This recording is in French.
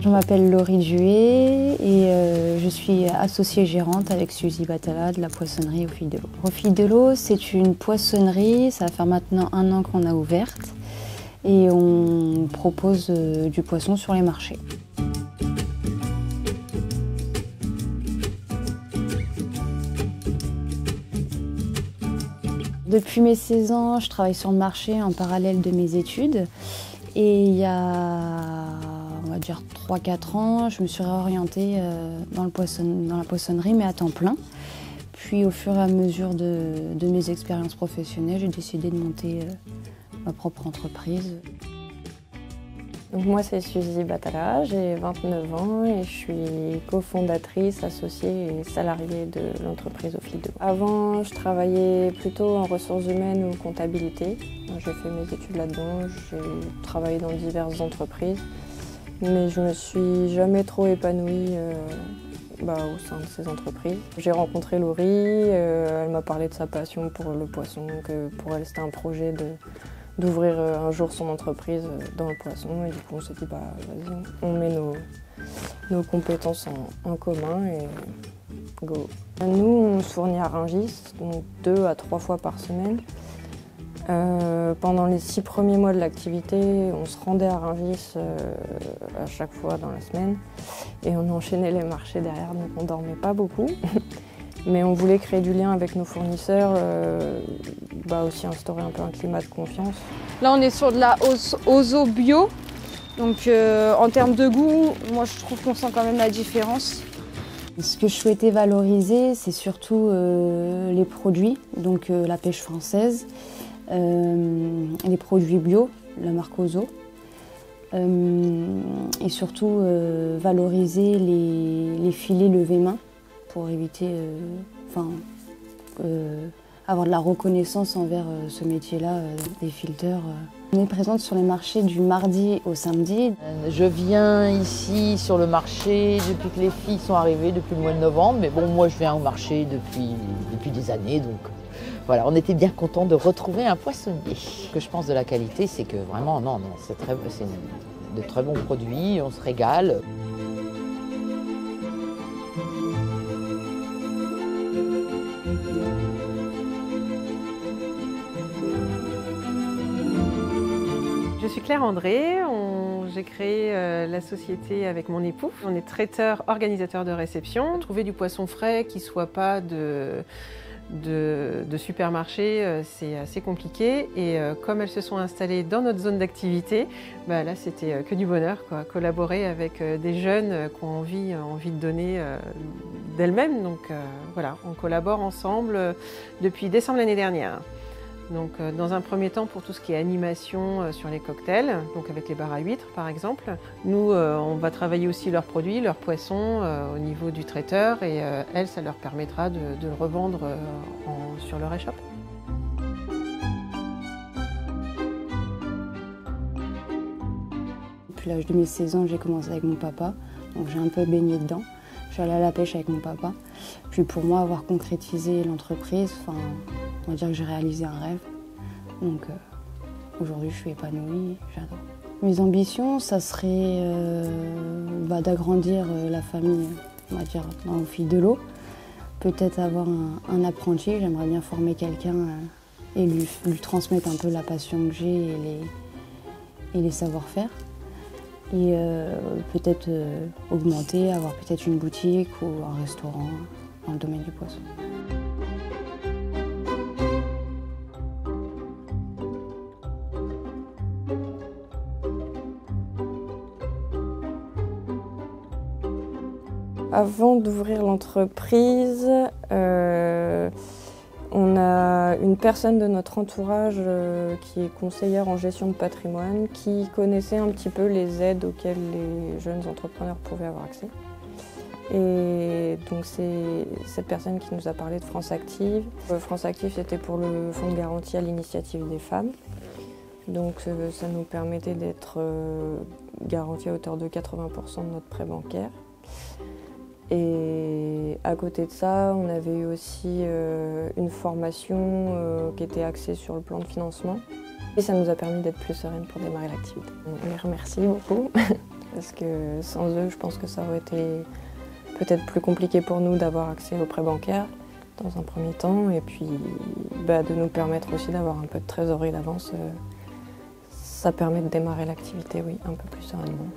Je m'appelle Laurie Duet et je suis associée gérante avec Suzy Batala de la poissonnerie Aux Filles de l'Eau. Aux Filles de l'Eau, c'est une poissonnerie, ça va faire maintenant 1 an qu'on a ouverte et on propose du poisson sur les marchés. Depuis mes 16 ans, je travaille sur le marché en parallèle de mes études. Et il y a, on va dire, 3-4 ans, je me suis réorientée dans la poissonnerie, mais à temps plein. Puis au fur et à mesure de mes expériences professionnelles, j'ai décidé de monter ma propre entreprise. Donc moi c'est Suzy Batala, j'ai 29 ans et je suis cofondatrice, associée et salariée de l'entreprise Aux Filles de l'Eau. Avant je travaillais plutôt en ressources humaines ou comptabilité. J'ai fait mes études là-dedans, j'ai travaillé dans diverses entreprises, mais je me suis jamais trop épanouie au sein de ces entreprises. J'ai rencontré Laurie, elle m'a parlé de sa passion pour le poisson, que pour elle c'était un projet d'ouvrir un jour son entreprise dans le poisson, et du coup on s'est dit vas-y, on met nos compétences en commun et go. Nous on se fournit à Rungis, donc 2 à 3 fois par semaine. Pendant les 6 premiers mois de l'activité, on se rendait à Rungis à chaque fois dans la semaine et on enchaînait les marchés derrière, donc on dormait pas beaucoup. Mais on voulait créer du lien avec nos fournisseurs, aussi instaurer un peu un climat de confiance. Là on est sur de la Ozo bio, donc en termes de goût, moi je trouve qu'on sent quand même la différence. Ce que je souhaitais valoriser, c'est surtout les produits, donc la pêche française, les produits bio, la marque Ozo, et surtout valoriser les filets levés main pour éviter, avoir de la reconnaissance envers ce métier-là, des fileteurs. On est présente sur les marchés du mardi au samedi. Je viens ici sur le marché depuis que les filles sont arrivées, depuis le mois de novembre. Mais bon, moi je viens au marché depuis des années, donc voilà, on était bien contents de retrouver un poissonnier. Ce que je pense de la qualité, c'est que vraiment, c'est de très bons produits, on se régale. Je suis Claire André, j'ai créé la société avec mon époux. On est traiteur, organisateur de réception. Trouver du poisson frais qui ne soit pas de supermarché, c'est assez compliqué. Et comme elles se sont installées dans notre zone d'activité, là c'était que du bonheur, quoi. Collaborer avec des jeunes qui ont envie de donner d'elles-mêmes. Donc voilà, on collabore ensemble depuis décembre l'année dernière. Donc, dans un premier temps, pour tout ce qui est animation sur les cocktails, donc avec les bars à huîtres par exemple. Nous, on va travailler aussi leurs produits, leurs poissons au niveau du traiteur et elles, ça leur permettra de le revendre sur leur e-shop. Depuis l'âge de mes 16 ans, j'ai commencé avec mon papa, donc j'ai un peu baigné dedans. Je suis allée à la pêche avec mon papa. Puis pour moi, avoir concrétisé l'entreprise, on va dire que j'ai réalisé un rêve. Donc aujourd'hui, je suis épanouie, j'adore. Mes ambitions, ça serait d'agrandir la famille, on va dire, Aux Filles de l'Eau. Peut-être avoir un apprenti, j'aimerais bien former quelqu'un et lui transmettre un peu la passion que j'ai et les savoir-faire. Et peut-être augmenter, avoir peut-être une boutique ou un restaurant dans le domaine du poisson. Avant d'ouvrir l'entreprise, on a une personne de notre entourage qui est conseillère en gestion de patrimoine, qui connaissait un petit peu les aides auxquelles les jeunes entrepreneurs pouvaient avoir accès. Et donc c'est cette personne qui nous a parlé de France Active. France Active, c'était pour le fonds de garantie à l'initiative des femmes. Donc ça nous permettait d'être garantis à hauteur de 80% de notre prêt bancaire. Et à côté de ça, on avait eu aussi une formation qui était axée sur le plan de financement. Et ça nous a permis d'être plus sereines pour démarrer l'activité. On les remercie beaucoup. parce que sans eux, je pense que ça aurait été peut-être plus compliqué pour nous d'avoir accès au prêt bancaire dans un premier temps, et puis de nous permettre aussi d'avoir un peu de trésorerie d'avance. Ça permet de démarrer l'activité, oui, un peu plus sereinement.